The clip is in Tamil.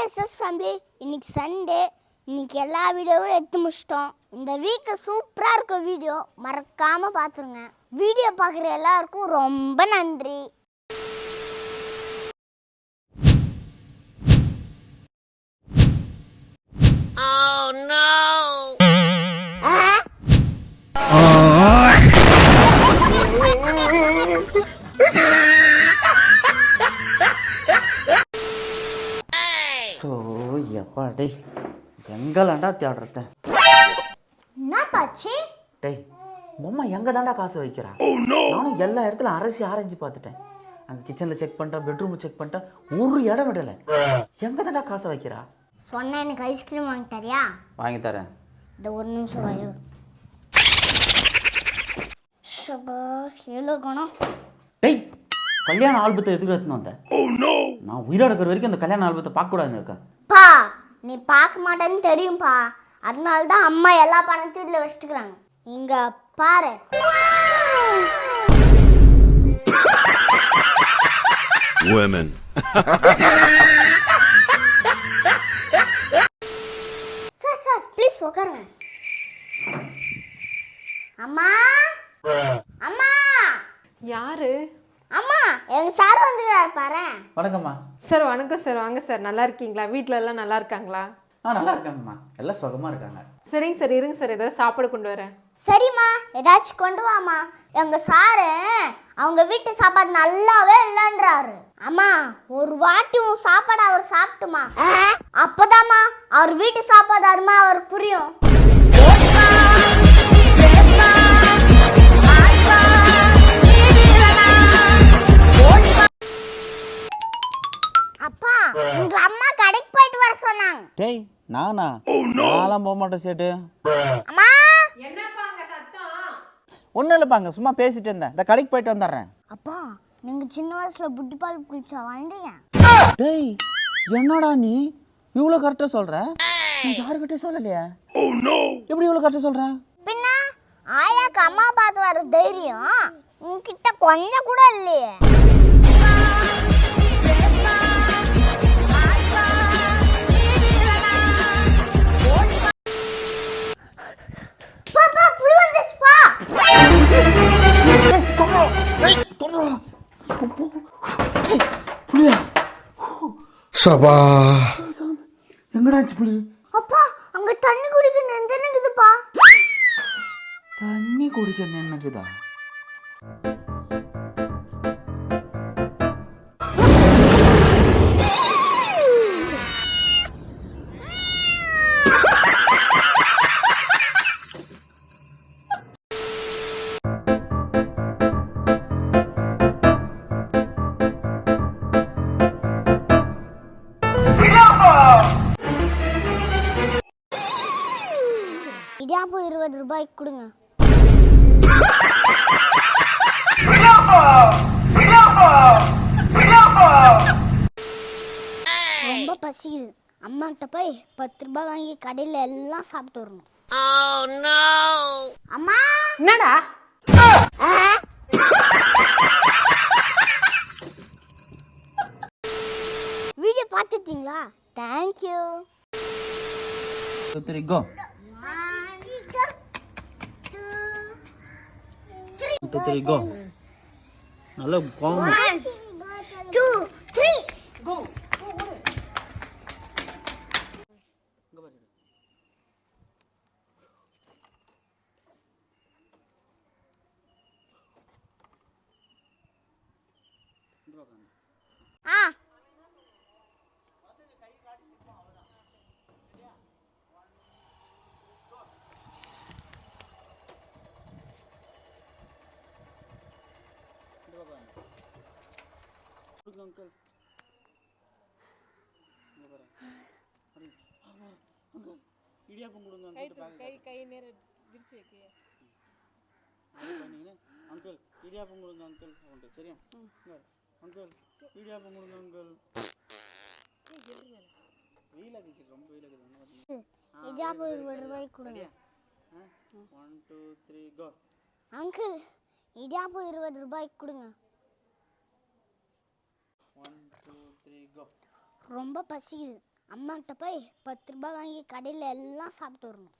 எஸ்எஸ் ஃபேமிலி, இன்னைக்கு சண்டே. இன்னைக்கு எல்லா வீடியோவும் எடுத்து முடிச்சிட்டோம். இந்த வீக்கு சூப்பராக இருக்கும் வீடியோ, மறக்காமல் பார்த்துருங்க. வீடியோ பார்க்குற எல்லாருக்கும் ரொம்ப நன்றி. Oh no! ஸோ எப்பா டேய் எங்கேலாண்டா தேடுறத என்ன பாச்சு? டேய் மம்மா எங்கே தாண்டா காசு வைக்கிறா? நானும் எல்லா இடத்துல ஆராய்ச்சி பார்த்துட்டேன். அங்கே கிச்சனில் செக் பண்ணிட்டேன், பெட்ரூமில் செக் பண்ணிட்டேன், ஒரு இடம் விடலை. எங்கே தாண்டா காசை வைக்கிறா? சொன்ன எனக்கு ஐஸ்கிரீம் வாங்கி தரியா? வாங்கி தரேன். இந்த ஒரு நிமிஷம் வாயு. ஷபா எவ்வளோ கணம். டேய் கல்யாண ஆல்பத்தை எதுக்கு எடுத்துன்னு வந்தேன்? நான் உயிரோட இருக்கிற வரைக்கும் அந்த கல்யாண ஆல்பத்தை பார்க்கக்கூடாதுன்னு இருக்கேன். பா நீ பார்க்க மாட்டேன்னு தெரியும்பா, அதனால தான் அம்மா எல்லா பணத்தையும் இதில் வச்சுக்கிறாங்க. இங்க பாரு. Women. சார் ப்ளீஸ் உட்காருங்க. அம்மா அம்மா. யாரு? அம்மா எங்க சார் வந்துருக்காரு பாரு. வணக்கம்மா. சார் வணக்கம் சார். வாங்க சார். நல்லா இருக்கீங்களா? வீட்டில எல்லாம் நல்லா இருக்காங்களா? நல்லா இருக்காங்கம்மா, எல்லாம் சுகமாக இருக்காங்க. சரிங்க சார், இருங்க சார், ஏதாவது சாப்பாடு கொண்டு வரேன். சரிம்மா, ஏதாச்சும் கொண்டு வாமா. எங்க சாரு அவங்க வீட்டு சாப்பாடு நல்லாவே இல்லைன்றாரு. அம்மா ஒரு வாட்டி உன் சாப்பாடு அவர் சாப்பிட்டுமா, அப்பதாம்மா அவர் வீட்டு சாப்பாடு அருமா அவருக்கு புரியும். அப்பா உங்க அம்மா கடைக்கு போயிட்டு வர சொன்னாங்க. டேய் நானா? நான்லாம் போக மாட்டேன் சேட்டு. அம்மா என்னப்பாங்க சத்தம்? ஒன்றும் இல்லைப்பாங்க, சும்மா பேசிட்டு இருந்தேன். இந்த கடைக்கு போயிட்டு வந்துடுறேன். அப்பா நீங்க சின்ன வயசுல புட்டி பால் குளிச்சா வாழ்ந்தீங்க. டேய் என்னடா நீ இவ்வளோ கரெக்டாக சொல்கிற? நீ யாருக்கிட்டே சொல்லலையா? எப்படி இவ்வளோ கரெக்டாக சொல்கிற? பின்ன ஆயாக்கு அம்மா பார்த்து வர தைரியம் உன்கிட்ட கொஞ்சம் கூட இல்லையே. பாப்பா புளி வந்துச்சுப்பா. புளியா? Sabah. எங்கடாச்சு புளி? அப்பா அங்க தண்ணி குடிக்க நெஞ்சனுக்குதுப்பா. தண்ணி குடிக்க நினைக்குதா? இடியாப்பம் 20 ரூபாய்க்கு கொடுங்க. ரொம்ப பசிக்குது. அம்மா கிட்ட போய் 10 ரூபாய் வாங்கி கடையில எல்லாம் சாப்பிட்டு வரணும். அம்மா என்னடா? வீடியோ பார்த்துட்டீங்களா? தேங்க்யூ. Go. 1 2 3 go. நல்ல கோவம். 1 2 3 கோ. ஆ அங்கிள் இடியாப்பம் கொடுங்க கை நேர விரிச்சு வைக்க. அங்கிள் இடியாப்பம் கொடுங்க அங்கிள். சரியா அங்கிள்? இடியாப்பம் கொடுங்க அங்கிள். வெயிலாகிச்சு, ரொம்ப வெயிலாகுது. இடியாப்பம் 20 ரூபாய்க்கு கொடுங்க. 1 2 3 go. அங்கிள் இடியாப்பம் 20 ரூபாய்க்கு கொடுங்க. 1 2 3 go. ரொம்ப பசிக்குது. அம்மாக்கிட்ட போய் 10 ரூபாய் வாங்கி கடையில் எல்லாம் சாப்பிட்டு வரணும்.